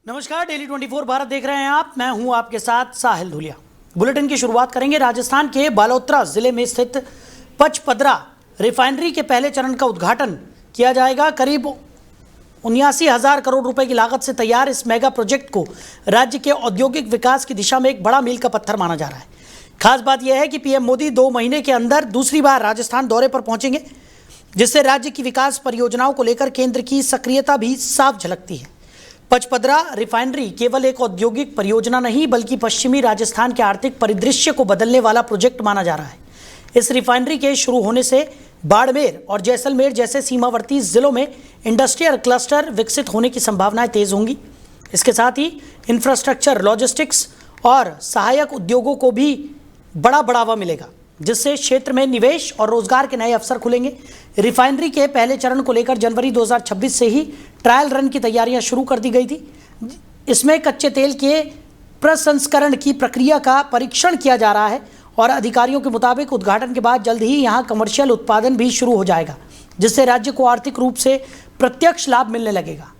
नमस्कार, डेली 24 भारत देख रहे हैं आप। मैं हूं आपके साथ साहिल धुलिया। बुलेटिन की शुरुआत करेंगे राजस्थान के बालोतरा जिले में स्थित पचपदरा रिफाइनरी के पहले चरण का उद्घाटन किया जाएगा। करीब 79,000 करोड़ रुपए की लागत से तैयार इस मेगा प्रोजेक्ट को राज्य के औद्योगिक विकास की दिशा में एक बड़ा मील का पत्थर माना जा रहा है। खास बात यह है कि पीएम मोदी 2 महीने के अंदर दूसरी बार राजस्थान दौरे पर पहुंचेंगे, जिससे राज्य की विकास परियोजनाओं को लेकर केंद्र की सक्रियता भी साफ झलकती है। पचपदरा रिफाइनरी केवल एक औद्योगिक परियोजना नहीं, बल्कि पश्चिमी राजस्थान के आर्थिक परिदृश्य को बदलने वाला प्रोजेक्ट माना जा रहा है। इस रिफाइनरी के शुरू होने से बाड़मेर और जैसलमेर जैसे सीमावर्ती जिलों में इंडस्ट्रियल क्लस्टर विकसित होने की संभावनाएं तेज होंगी। इसके साथ ही इंफ्रास्ट्रक्चर, लॉजिस्टिक्स और सहायक उद्योगों को भी बड़ा बढ़ावा मिलेगा, जिससे क्षेत्र में निवेश और रोजगार के नए अवसर खुलेंगे। रिफाइनरी के पहले चरण को लेकर जनवरी 2026 से ही ट्रायल रन की तैयारियां शुरू कर दी गई थी। इसमें कच्चे तेल के प्रसंस्करण की प्रक्रिया का परीक्षण किया जा रहा है और अधिकारियों के मुताबिक उद्घाटन के बाद जल्द ही यहां कमर्शियल उत्पादन भी शुरू हो जाएगा, जिससे राज्य को आर्थिक रूप से प्रत्यक्ष लाभ मिलने लगेगा।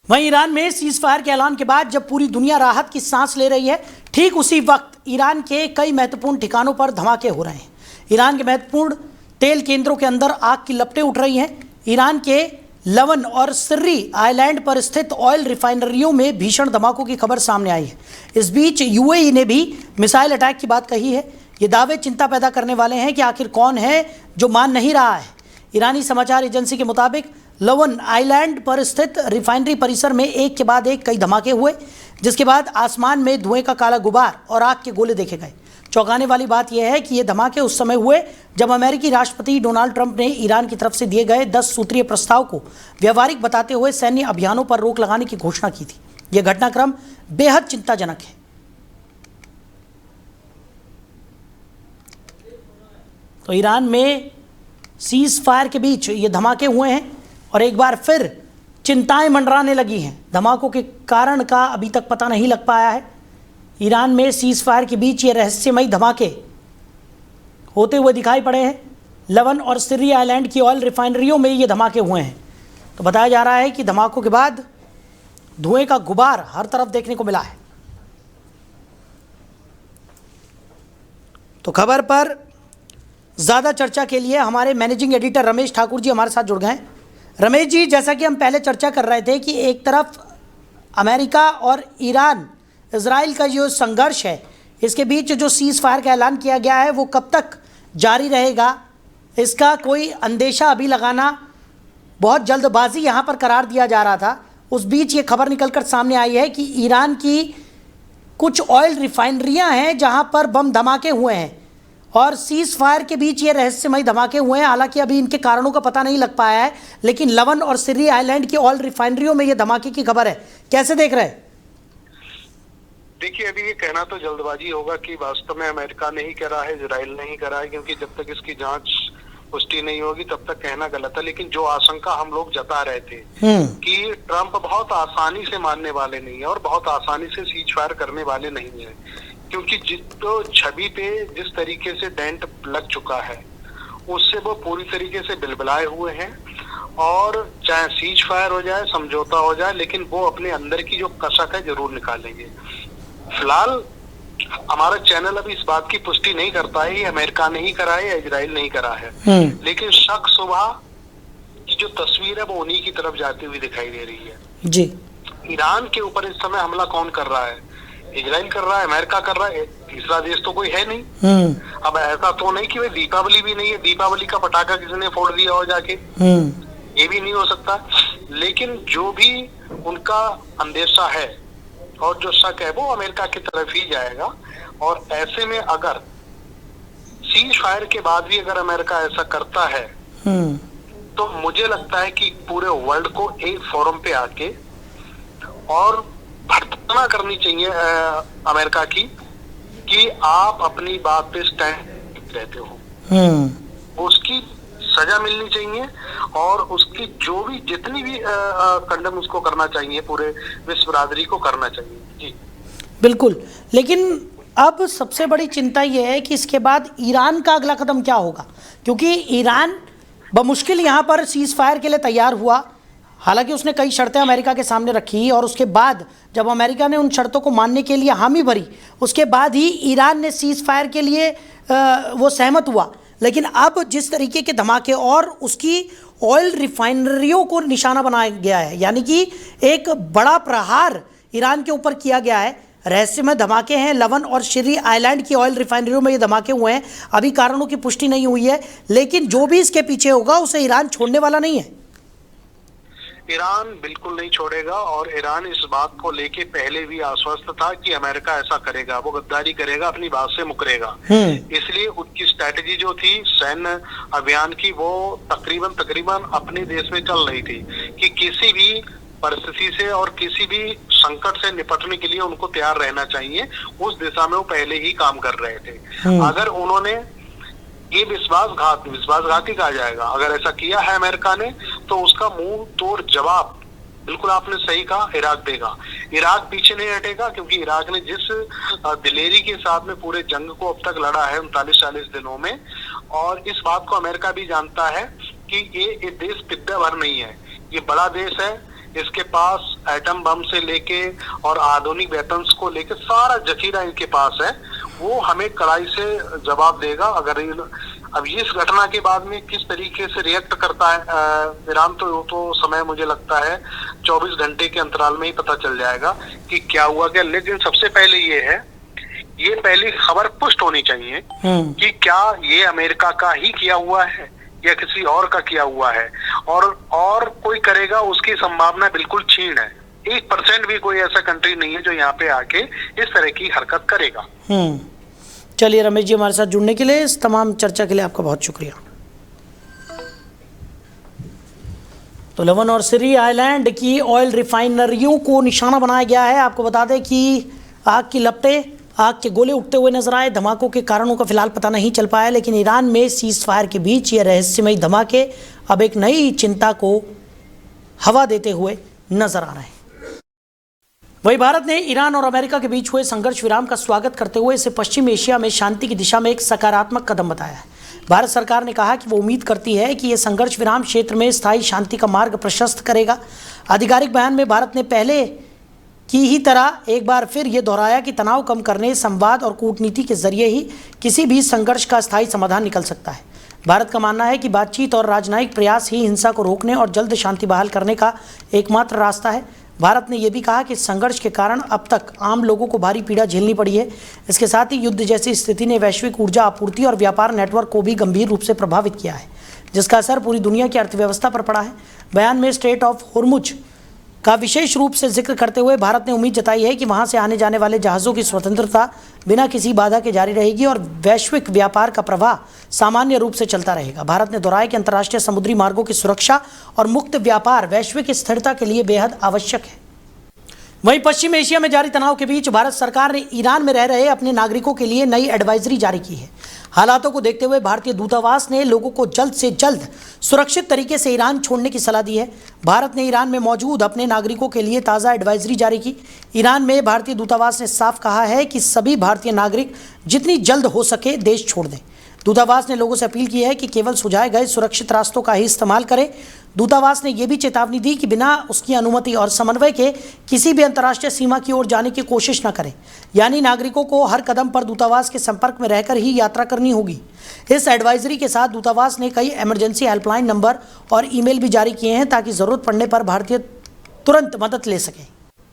वहीं ईरान में सीज फायर के ऐलान के बाद जब पूरी दुनिया राहत की सांस ले रही है, ठीक उसी वक्त ईरान के कई महत्वपूर्ण ठिकानों पर धमाके हो रहे हैं। ईरान के महत्वपूर्ण तेल केंद्रों के अंदर आग की लपटें उठ रही हैं। ईरान के लवन और सिर्री आइलैंड पर स्थित ऑयल रिफाइनरियों में भीषण धमाकों की खबर सामने आई है। इस बीच यूएई ने भी मिसाइल अटैक की बात कही है। ये दावे चिंता पैदा करने वाले हैं कि आखिर कौन है जो मान नहीं रहा है। ईरानी समाचार एजेंसी के मुताबिक लवन आइलैंड पर स्थित रिफाइनरी परिसर में एक के बाद एक कई धमाके हुए, जिसके बाद आसमान में धुएं का काला गुबार और आग के गोले देखे गए। चौंकाने वाली बात यह है कि ये धमाके उस समय हुए जब अमेरिकी राष्ट्रपति डोनाल्ड ट्रंप ने ईरान की तरफ से दिए गए 10 सूत्रीय प्रस्ताव को व्यवहारिक बताते हुए सैन्य अभियानों पर रोक लगाने की घोषणा की थी। यह घटनाक्रम बेहद चिंताजनक है। तो ईरान में सीज फायर के बीच ये धमाके हुए हैं और एक बार फिर चिंताएं मंडराने लगी हैं। धमाकों के कारण का अभी तक पता नहीं लग पाया है। ईरान में सीज फायर के बीच ये रहस्यमयी धमाके होते हुए दिखाई पड़े हैं। लवन और सिर्री आइलैंड की ऑयल रिफाइनरियों में ये धमाके हुए हैं। तो बताया जा रहा है कि धमाकों के बाद धुएं का गुबार हर तरफ देखने को मिला है। तो खबर पर ज़्यादा चर्चा के लिए हमारे मैनेजिंग एडिटर रमेश ठाकुर जी हमारे साथ जुड़ गए हैं। रमेश जी, जैसा कि हम पहले चर्चा कर रहे थे कि एक तरफ अमेरिका और ईरान इजराइल का जो संघर्ष है, इसके बीच जो सीज फायर का ऐलान किया गया है वो कब तक जारी रहेगा, इसका कोई अंदेशा अभी लगाना बहुत जल्दबाजी यहाँ पर करार दिया जा रहा था। उस बीच ये खबर निकलकर सामने आई है कि ईरान की कुछ ऑयल रिफाइनरियाँ हैं जहाँ पर बम धमाके हुए हैं और सीज फायर के बीच ये रहस्यमयी धमाके हुए हैं। हालांकि अभी इनके कारणों का पता नहीं लग पाया है, लेकिन लवन और सिर्री आइलैंड की ऑयल रिफाइनरियों में ये धमाके की खबर है। कैसे देख रहे हैं? देखिए, अभी ये कहना तो जल्दबाजी होगा कि वास्तव में अमेरिका ने ही करा है, इजराइल ने ही करा है, क्योंकि जब तक इसकी जांच पुष्टि नहीं होगी तब तक कहना गलत है। लेकिन जो आशंका हम लोग जता रहे थे कि ट्रंप बहुत आसानी से मानने वाले नहीं है और बहुत आसानी से सीज फायर करने वाले नहीं है, क्योंकि तो छवि पे जिस तरीके से डेंट लग चुका है उससे वो पूरी तरीके से बिलबिलाए हुए हैं। और चाहे सीज फायर हो जाए, समझौता हो जाए, लेकिन वो अपने अंदर की जो कसक है जरूर निकालेंगे। फिलहाल हमारा चैनल अभी इस बात की पुष्टि नहीं करता है अमेरिका ने ही करा है या इजराइल ने ही करा है, लेकिन शक सुबह की जो तस्वीर है वो उन्हीं की तरफ जाती हुई दिखाई दे रही है जी। ईरान के ऊपर इस समय हमला कौन कर रहा है? इजराइल कर रहा है, अमेरिका कर रहा है, तीसरा देश तो कोई है नहीं। अब ऐसा तो नहीं कि भाई दीपावली भी नहीं है, दीपावली का पटाखा किसी ने फोड़ दिया हो जाके, ये भी नहीं हो सकता। लेकिन जो भी उनका अंदेशा है और जो शक है वो अमेरिका की तरफ ही जाएगा। और ऐसे में अगर सीज फायर के बाद भी अगर अमेरिका ऐसा करता है तो मुझे लगता है कि पूरे वर्ल्ड को एक फोरम पे आके और भर्त्सना करनी चाहिए अमेरिका की कि आप अपनी बात पे स्टैंड रहते हो। उसकी सजा मिलनी चाहिए और उसकी जो भी जितनी भी कंडम उसको करना चाहिए, पूरे विश्व बिरादरी को करना चाहिए। जी बिल्कुल, लेकिन अब सबसे बड़ी चिंता यह है कि इसके बाद ईरान का अगला कदम क्या होगा, क्योंकि ईरान बमुश्किल यहाँ पर सीज फायर के लिए तैयार हुआ। हालांकि उसने कई शर्तें अमेरिका के सामने रखी और उसके बाद जब अमेरिका ने उन शर्तों को मानने के लिए हामी भरी, उसके बाद ही ईरान ने सीज फायर के लिए वो सहमत हुआ। लेकिन अब जिस तरीके के धमाके और उसकी ऑयल रिफाइनरियों को निशाना बनाया गया है, यानी कि एक बड़ा प्रहार ईरान के ऊपर किया गया है। रहस्यमय धमाके हैं। लवन और शिरी आइलैंड की ऑयल रिफाइनरियों में ये धमाके हुए हैं। अभी कारणों की पुष्टि नहीं हुई है, लेकिन जो भी इसके पीछे होगा उसे ईरान छोड़ने वाला नहीं है। ईरान बिल्कुल नहीं छोड़ेगा और ईरान इस बात को लेके पहले भी आश्वस्त था कि अमेरिका ऐसा करेगा, वो गद्दारी करेगा, अपनी बात से मुकरेगा। इसलिए उनकी स्ट्रैटेजी जो थी सैन्य अभियान की, वो तकरीबन अपने देश में चल रही थी कि किसी भी परिस्थिति से और किसी भी संकट से निपटने के लिए उनको तैयार रहना चाहिए। उस दिशा में वो पहले ही काम कर रहे थे। अगर उन्होंने ये विश्वासघाती कहा जाएगा, अगर ऐसा किया है अमेरिका ने, तो उसका मुंह तोड़ जवाब, बिल्कुल आपने सही कहा, इराक देगा। इराक पीछे नहीं हटेगा, क्योंकि इराक ने जिस दिलेरी के साथ में पूरे जंग को अब तक लड़ा है 39-40 दिनों में, और इस बात को अमेरिका भी जानता है कि ये देश पिद्दा भर नहीं है, ये बड़ा देश है। इसके पास एटम बम से लेके और आधुनिक वेपन्स को लेके सारा जखीरा इनके पास है। वो हमें कड़ाई से जवाब देगा। अगर अब इस घटना के बाद में किस तरीके से रिएक्ट करता है ईरान, तो समय मुझे लगता है 24 घंटे के अंतराल में ही पता चल जाएगा कि क्या हुआ क्या। लेकिन सबसे पहले ये पहली खबर पुष्ट होनी चाहिए कि क्या ये अमेरिका का ही किया हुआ है या किसी और का किया हुआ है, और कोई करेगा उसकी संभावना बिल्कुल क्षीण है। 1% भी कोई ऐसा कंट्री नहीं है जो यहाँ पे आके इस तरह की हरकत करेगा। चलिए रमेश जी, हमारे साथ जुड़ने के लिए, इस तमाम चर्चा के लिए आपका बहुत शुक्रिया। तो लवन और सिरी आइलैंड की ऑयल रिफाइनरियों को निशाना बनाया गया है। आपको बता दें कि आग की लपटें, आग के गोले उठते हुए नजर आए। धमाकों के कारणों का फिलहाल पता नहीं चल पाया, लेकिन ईरान में सीज फायर के बीच ये रहस्यमय धमाके अब एक नई चिंता को हवा देते हुए नजर आ रहे हैं। वहीं भारत ने ईरान और अमेरिका के बीच हुए संघर्ष विराम का स्वागत करते हुए इसे पश्चिम एशिया में शांति की दिशा में एक सकारात्मक कदम बताया है। भारत सरकार ने कहा कि वो उम्मीद करती है कि यह संघर्ष विराम क्षेत्र में स्थायी शांति का मार्ग प्रशस्त करेगा। आधिकारिक बयान में भारत ने पहले की ही तरह एक बार फिर ये दोहराया कि तनाव कम करने, संवाद और कूटनीति के जरिए ही किसी भी संघर्ष का स्थायी समाधान निकल सकता है। भारत का मानना है कि बातचीत और राजनयिक प्रयास ही हिंसा को रोकने और जल्द शांति बहाल करने का एकमात्र रास्ता है। भारत ने यह भी कहा कि संघर्ष के कारण अब तक आम लोगों को भारी पीड़ा झेलनी पड़ी है। इसके साथ ही युद्ध जैसी स्थिति ने वैश्विक ऊर्जा आपूर्ति और व्यापार नेटवर्क को भी गंभीर रूप से प्रभावित किया है, जिसका असर पूरी दुनिया की अर्थव्यवस्था पर पड़ा है। बयान में स्ट्रेट ऑफ होर्मुज का विशेष रूप से जिक्र करते हुए भारत ने उम्मीद जताई है कि वहां से आने जाने वाले जहाज़ों की स्वतंत्रता बिना किसी बाधा के जारी रहेगी और वैश्विक व्यापार का प्रवाह सामान्य रूप से चलता रहेगा। भारत ने दोहराया कि अंतर्राष्ट्रीय समुद्री मार्गों की सुरक्षा और मुक्त व्यापार वैश्विक स्थिरता के लिए बेहद आवश्यक है। वहीं पश्चिम एशिया में जारी तनाव के बीच भारत सरकार ने ईरान में रह रहे अपने नागरिकों के लिए नई एडवाइजरी जारी की है। हालातों को देखते हुए भारतीय दूतावास ने लोगों को जल्द से जल्द सुरक्षित तरीके से ईरान छोड़ने की सलाह दी है। भारत ने ईरान में मौजूद अपने नागरिकों के लिए ताज़ा एडवाइजरी जारी की। ईरान में भारतीय दूतावास ने साफ कहा है कि सभी भारतीय नागरिक जितनी जल्द हो सके देश छोड़ दें। दूतावास ने लोगों से अपील की है कि केवल सुझाए गए सुरक्षित रास्तों का ही इस्तेमाल करें। दूतावास ने यह भी चेतावनी दी कि बिना उसकी अनुमति और समन्वय के किसी भी अंतर्राष्ट्रीय सीमा की ओर जाने की कोशिश न करें, यानी नागरिकों को हर कदम पर दूतावास के संपर्क में रहकर ही यात्रा करनी होगी। इस एडवाइजरी के साथ दूतावास ने कई इमरजेंसी हेल्पलाइन नंबर और ईमेल भी जारी किए हैं ताकि ज़रूरत पड़ने पर भारतीय तुरंत मदद ले सकें।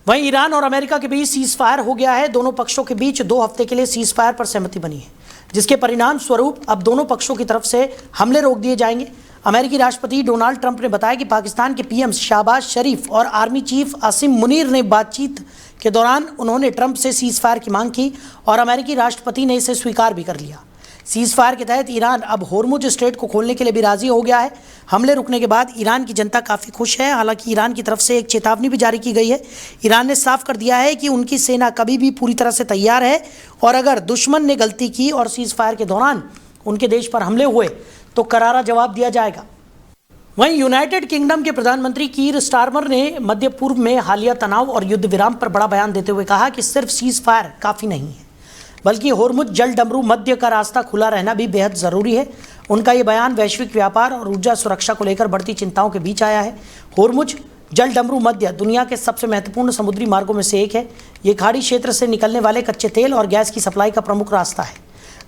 वहीं ईरान और अमेरिका के बीच सीज फायर हो गया है। दोनों पक्षों के बीच 2 हफ्ते के लिए सीज फायर पर सहमति बनी है, जिसके परिणाम स्वरूप अब दोनों पक्षों की तरफ से हमले रोक दिए जाएंगे। अमेरिकी राष्ट्रपति डोनाल्ड ट्रंप ने बताया कि पाकिस्तान के पीएम शहबाज शरीफ और आर्मी चीफ आसिम मुनीर ने बातचीत के दौरान उन्होंने ट्रंप से सीज फायर की मांग की और अमेरिकी राष्ट्रपति ने इसे स्वीकार भी कर लिया। सीज फायर के तहत ईरान अब होर्मुज स्ट्रेट को खोलने के लिए भी राजी हो गया है। हमले रुकने के बाद ईरान की जनता काफ़ी खुश है। हालांकि ईरान की तरफ से एक चेतावनी भी जारी की गई है। ईरान ने साफ कर दिया है कि उनकी सेना कभी भी पूरी तरह से तैयार है और अगर दुश्मन ने गलती की और सीज फायर के दौरान उनके देश पर हमले हुए तो करारा जवाब दिया जाएगा। वहीं यूनाइटेड किंगडम के प्रधानमंत्री कीर स्टारमर ने मध्य पूर्व में हालिया तनाव और युद्ध विराम पर बड़ा बयान देते हुए कहा कि सिर्फ सीज फायर काफ़ी नहीं है, बल्कि होर्मुज जल डमरू मध्य का रास्ता खुला रहना भी बेहद ज़रूरी है। उनका ये बयान वैश्विक व्यापार और ऊर्जा सुरक्षा को लेकर बढ़ती चिंताओं के बीच आया है। होर्मुज जलडमरू मध्य दुनिया के सबसे महत्वपूर्ण समुद्री मार्गों में से एक है। ये खाड़ी क्षेत्र से निकलने वाले कच्चे तेल और गैस की सप्लाई का प्रमुख रास्ता है।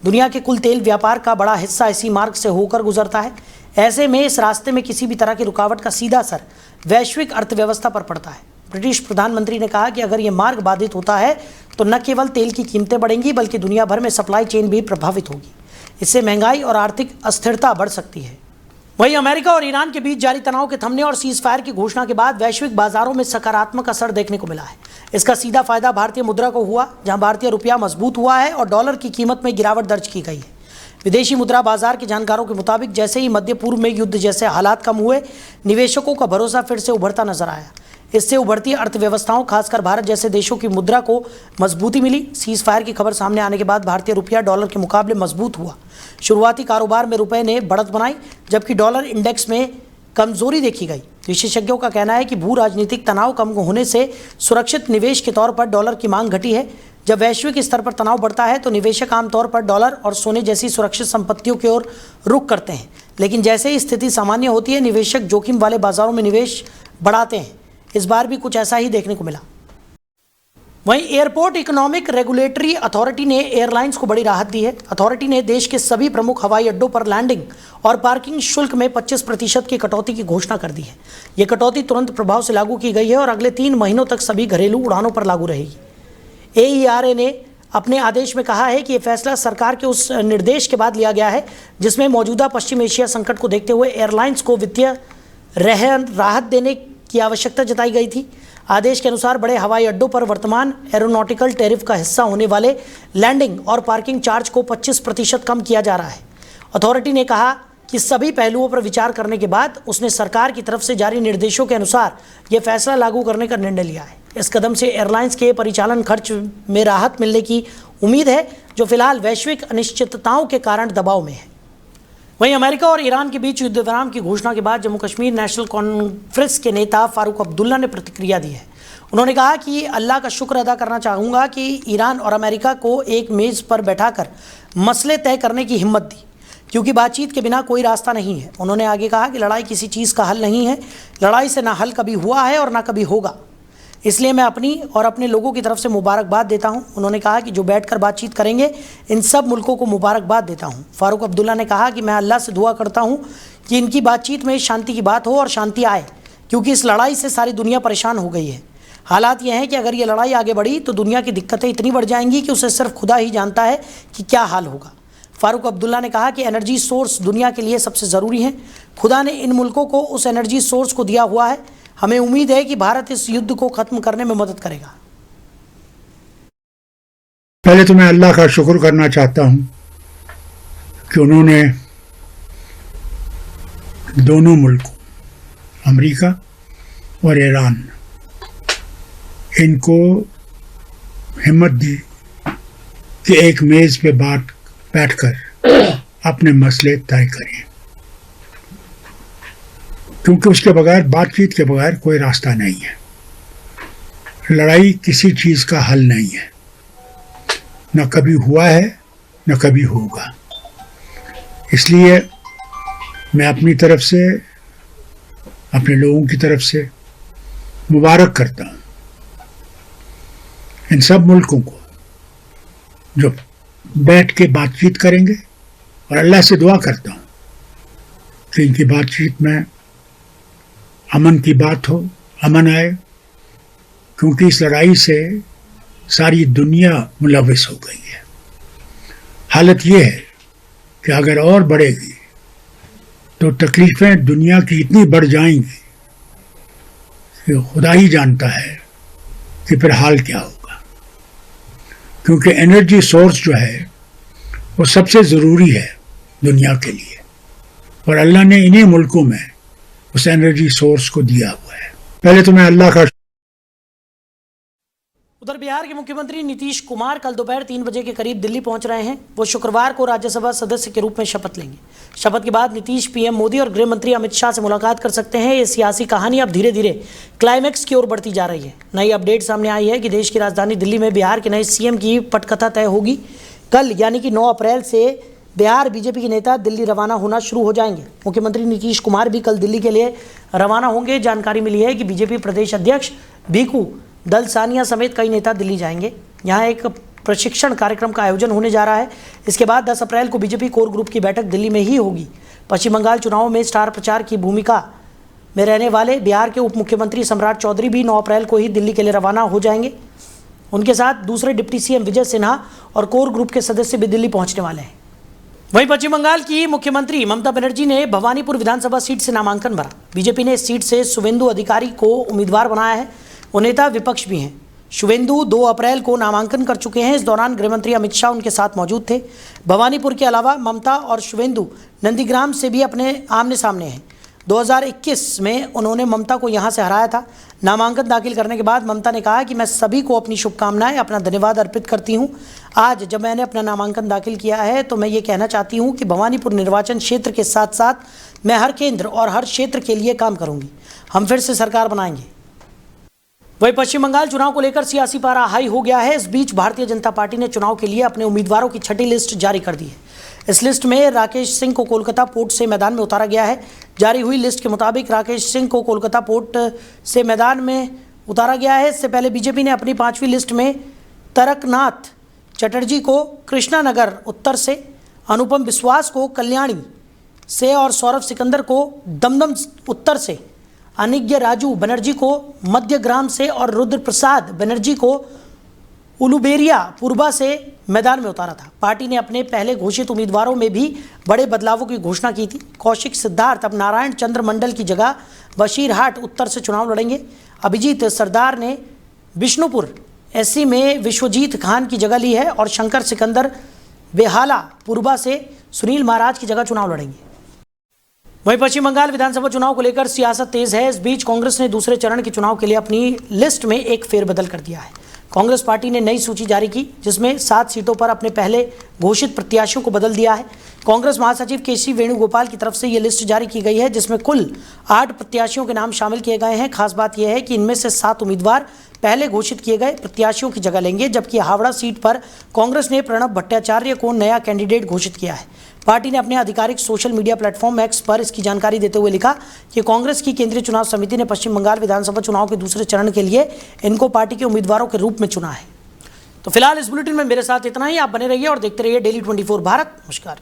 दुनिया के कुल तेल व्यापार का बड़ा हिस्सा इसी मार्ग से होकर गुजरता है। ऐसे में इस रास्ते में किसी भी तरह की रुकावट का सीधा असर वैश्विक अर्थव्यवस्था पर पड़ता है। ब्रिटिश प्रधानमंत्री ने कहा कि अगर ये मार्ग बाधित होता है तो न केवल तेल की कीमतें बढ़ेंगी बल्कि दुनिया भर में सप्लाई चेन भी प्रभावित होगी। इससे महंगाई और आर्थिक अस्थिरता बढ़ सकती है। वहीं अमेरिका और ईरान के बीच जारी तनाव के थमने और सीज फायर की घोषणा के बाद वैश्विक बाजारों में सकारात्मक असर देखने को मिला है। इसका सीधा फायदा भारतीय मुद्रा को हुआ, जहां भारतीय रुपया मजबूत हुआ है और डॉलर की कीमत में गिरावट दर्ज की गई है। विदेशी मुद्रा बाजार के जानकारों के मुताबिक जैसे ही मध्य पूर्व में युद्ध जैसे हालात कम हुए, निवेशकों का भरोसा फिर से उभरता नजर आया। इससे उभरती अर्थव्यवस्थाओं, खासकर भारत जैसे देशों की मुद्रा को मजबूती मिली। सीज फायर की खबर सामने आने के बाद भारतीय रुपया डॉलर के मुकाबले मजबूत हुआ। शुरुआती कारोबार में रुपए ने बढ़त बनाई, जबकि डॉलर इंडेक्स में कमजोरी देखी गई। विशेषज्ञों का कहना है कि भू राजनीतिक तनाव कम होने से सुरक्षित निवेश के तौर पर डॉलर की मांग घटी है। जब वैश्विक स्तर पर तनाव बढ़ता है तो निवेशक आमतौर पर डॉलर और सोने जैसी सुरक्षित संपत्तियों की ओर रुख करते हैं, लेकिन जैसे ही स्थिति सामान्य होती है, निवेशक जोखिम वाले बाजारों में निवेश बढ़ाते हैं। इस बार भी कुछ ऐसा ही देखने को मिला। वहीं एयरपोर्ट इकोनॉमिक रेगुलेटरी अथॉरिटी ने एयरलाइंस को बड़ी राहत दी है। अथॉरिटी ने देश के सभी प्रमुख हवाई अड्डों पर लैंडिंग और पार्किंग शुल्क में 25% की कटौती की घोषणा कर दी है। ये कटौती तुरंत प्रभाव से लागू की गई है और अगले 3 महीनों तक सभी घरेलू उड़ानों पर लागू रहेगी। AERA ने अपने आदेश में कहा है कि यह फैसला सरकार के उस निर्देश के बाद लिया गया है जिसमें मौजूदा पश्चिम एशिया संकट को देखते हुए एयरलाइंस को वित्तीय राहत देने की आवश्यकता जताई गई थी। आदेश के अनुसार बड़े हवाई अड्डों पर वर्तमान एरोनॉटिकल टैरिफ का हिस्सा होने वाले लैंडिंग और पार्किंग चार्ज को 25% कम किया जा रहा है। अथॉरिटी ने कहा कि सभी पहलुओं पर विचार करने के बाद उसने सरकार की तरफ से जारी निर्देशों के अनुसार यह फैसला लागू करने का निर्णय लिया है। इस कदम से एयरलाइंस के परिचालन खर्च में राहत मिलने की उम्मीद है, जो फिलहाल वैश्विक अनिश्चितताओं के कारण दबाव में है। वहीं अमेरिका और ईरान के बीच युद्ध विराम की घोषणा के बाद जम्मू कश्मीर नेशनल कॉन्फ्रेंस के नेता फारूक अब्दुल्ला ने प्रतिक्रिया दी है। उन्होंने कहा कि अल्लाह का शुक्र अदा करना चाहूँगा कि ईरान और अमेरिका को एक मेज़ पर बैठाकर मसले तय करने की हिम्मत दी, क्योंकि बातचीत के बिना कोई रास्ता नहीं है। उन्होंने आगे कहा कि लड़ाई किसी चीज़ का हल नहीं है, लड़ाई से ना हल कभी हुआ है और ना कभी होगा। इसलिए मैं अपनी और अपने लोगों की तरफ से मुबारकबाद देता हूं। उन्होंने कहा कि जो बैठकर बातचीत करेंगे, इन सब मुल्कों को मुबारकबाद देता हूं। फारूक अब्दुल्ला ने कहा कि मैं अल्लाह से दुआ करता हूं कि इनकी बातचीत में शांति की बात हो और शांति आए, क्योंकि इस लड़ाई से सारी दुनिया परेशान हो गई है। हालात यह हैं कि अगर ये लड़ाई आगे बढ़ी तो दुनिया की दिक्कतें इतनी बढ़ जाएंगी कि उसे सिर्फ खुदा ही जानता है कि क्या हाल होगा। फारूक अब्दुल्ला ने कहा कि एनर्जी सोर्स दुनिया के लिए सबसे ज़रूरी हैं। खुदा ने इन मुल्कों को उस एनर्जी सोर्स को दिया हुआ है। हमें उम्मीद है कि भारत इस युद्ध को ख़त्म करने में मदद करेगा। पहले तो मैं अल्लाह का शुक्र करना चाहता हूं कि उन्होंने दोनों मुल्कों, अमेरिका और ईरान, इनको हिम्मत दी कि एक मेज़ पे बैठकर अपने मसले तय करें, क्योंकि उसके बगैर, बातचीत के बगैर कोई रास्ता नहीं है। लड़ाई किसी चीज़ का हल नहीं है, न कभी हुआ है न कभी होगा। इसलिए मैं अपनी तरफ से, अपने लोगों की तरफ से मुबारक करता हूँ इन सब मुल्कों को जो बैठ के बातचीत करेंगे, और अल्लाह से दुआ करता हूँ कि इनकी बातचीत में अमन की बात हो, अमन आए, क्योंकि इस लड़ाई से सारी दुनिया मुलविस हो गई है। हालत ये है कि अगर और बढ़ेगी तो तकलीफ़ें दुनिया की इतनी बढ़ जाएंगी कि खुदा ही जानता है कि फिर हाल क्या होगा, क्योंकि एनर्जी सोर्स जो है वो सबसे ज़रूरी है दुनिया के लिए, और अल्लाह ने इन्हीं मुल्कों में उस एनर्जी सोर्स को दिया हुआ है। पहले तो मैं अल्लाह का। उधर बिहार के मुख्यमंत्री नीतीश कुमार कल दोपहर 3 बजे के करीब दिल्ली पहुंच रहे हैं। वो शुक्रवार को राज्यसभा सदस्य के रूप में शपथ लेंगे। शपथ के बाद नीतीश पीएम मोदी और गृह मंत्री अमित शाह से मुलाकात कर सकते हैं। ये सियासी कहानी अब धीरे धीरे क्लाइमैक्स की ओर बढ़ती जा रही है। नई अपडेट सामने आई है कि देश की राजधानी दिल्ली में बिहार के नए सीएम की पटकथा तय होगी। कल यानी कि 9 अप्रैल से बिहार बीजेपी के नेता दिल्ली रवाना होना शुरू हो जाएंगे। मुख्यमंत्री नीतीश कुमार भी कल दिल्ली के लिए रवाना होंगे। जानकारी मिली है कि बीजेपी प्रदेश अध्यक्ष भीखू दलसानिया समेत कई नेता दिल्ली जाएंगे। यहाँ एक प्रशिक्षण कार्यक्रम का आयोजन होने जा रहा है। इसके बाद 10 अप्रैल को बीजेपी कोर ग्रुप की बैठक दिल्ली में ही होगी। पश्चिम बंगाल चुनाव में स्टार प्रचार की भूमिका में रहने वाले बिहार के उप मुख्यमंत्री सम्राट चौधरी भी 9 अप्रैल को ही दिल्ली के लिए रवाना हो जाएंगे। उनके साथ दूसरे डिप्टी सीएम विजय सिन्हा और कोर ग्रुप के सदस्य भी दिल्ली पहुंचने वाले हैं। वहीं पश्चिम बंगाल की मुख्यमंत्री ममता बनर्जी ने भवानीपुर विधानसभा सीट से नामांकन भरा। बीजेपी ने इस सीट से शुवेंदु अधिकारी को उम्मीदवार बनाया है। वो नेता विपक्ष भी हैं। शुवेंदु 2 अप्रैल को नामांकन कर चुके हैं। इस दौरान गृहमंत्री अमित शाह उनके साथ मौजूद थे। भवानीपुर के अलावा ममता और शुवेंदु नंदीग्राम से भी अपने आमने सामने हैं। 2021 में उन्होंने ममता को यहां से हराया था। नामांकन दाखिल करने के बाद ममता ने कहा कि मैं सभी को अपनी शुभकामनाएं, अपना धन्यवाद अर्पित करती हूं। आज जब मैंने अपना नामांकन दाखिल किया है तो मैं ये कहना चाहती हूं कि भवानीपुर निर्वाचन क्षेत्र के साथ साथ मैं हर केंद्र और हर क्षेत्र के लिए काम करूंगी। हम फिर से सरकार बनाएंगे। वहीं पश्चिम बंगाल चुनाव को लेकर सियासी पारा हाई हो गया है। इस बीच भारतीय जनता पार्टी ने चुनाव के लिए अपने उम्मीदवारों की छठी लिस्ट जारी कर दी है। इस लिस्ट में राकेश सिंह को कोलकाता पोर्ट से मैदान में उतारा गया है। जारी हुई लिस्ट के मुताबिक राकेश सिंह को कोलकाता पोर्ट से मैदान में उतारा गया है। इससे पहले बीजेपी ने अपनी 5वीं लिस्ट में तरकनाथ चटर्जी को कृष्णानगर उत्तर से, अनुपम विश्वास को कल्याणी से और सौरभ सिकंदर को दमदम उत्तर से, अनिज्ञ राजू बनर्जी को मध्यग्राम से और रुद्र प्रसाद बनर्जी को उलुबेरिया पूर्वा से मैदान में उतारा था। पार्टी ने अपने पहले घोषित उम्मीदवारों में भी बड़े बदलावों की घोषणा की थी। कौशिक सिद्धार्थ अब नारायण चंद्र मंडल की जगह बशीरहाट उत्तर से चुनाव लड़ेंगे। अभिजीत सरदार ने बिष्णुपुर एससी में विश्वजीत खान की जगह ली है और शंकर सिकंदर बेहाला पूर्वा से सुनील महाराज की जगह चुनाव लड़ेंगे। वहीं पश्चिम बंगाल विधानसभा चुनाव को लेकर सियासत तेज है। इस बीच कांग्रेस ने दूसरे चरण के चुनाव के लिए अपनी लिस्ट में एक फेरबदल कर दिया है। कांग्रेस पार्टी ने नई सूची जारी की जिसमें 7 सीटों पर अपने पहले घोषित प्रत्याशियों को बदल दिया है। कांग्रेस महासचिव केसी वेणुगोपाल की तरफ से ये लिस्ट जारी की गई है जिसमें कुल 8 प्रत्याशियों के नाम शामिल किए गए हैं। खास बात यह है कि इनमें से 7 उम्मीदवार पहले घोषित किए गए प्रत्याशियों की जगह लेंगे, जबकि हावड़ा सीट पर कांग्रेस ने प्रणब भट्टाचार्य को नया कैंडिडेट घोषित किया है। पार्टी ने अपने आधिकारिक सोशल मीडिया प्लेटफॉर्म एक्स पर इसकी जानकारी देते हुए लिखा कि कांग्रेस की केंद्रीय चुनाव समिति ने पश्चिम बंगाल विधानसभा चुनाव के दूसरे चरण के लिए इनको पार्टी के उम्मीदवारों के रूप में चुना है। तो फिलहाल इस बुलेटिन में मेरे साथ इतना ही। आप बने रहिए और देखते रहिए डेली 24 भारत। नमस्कार।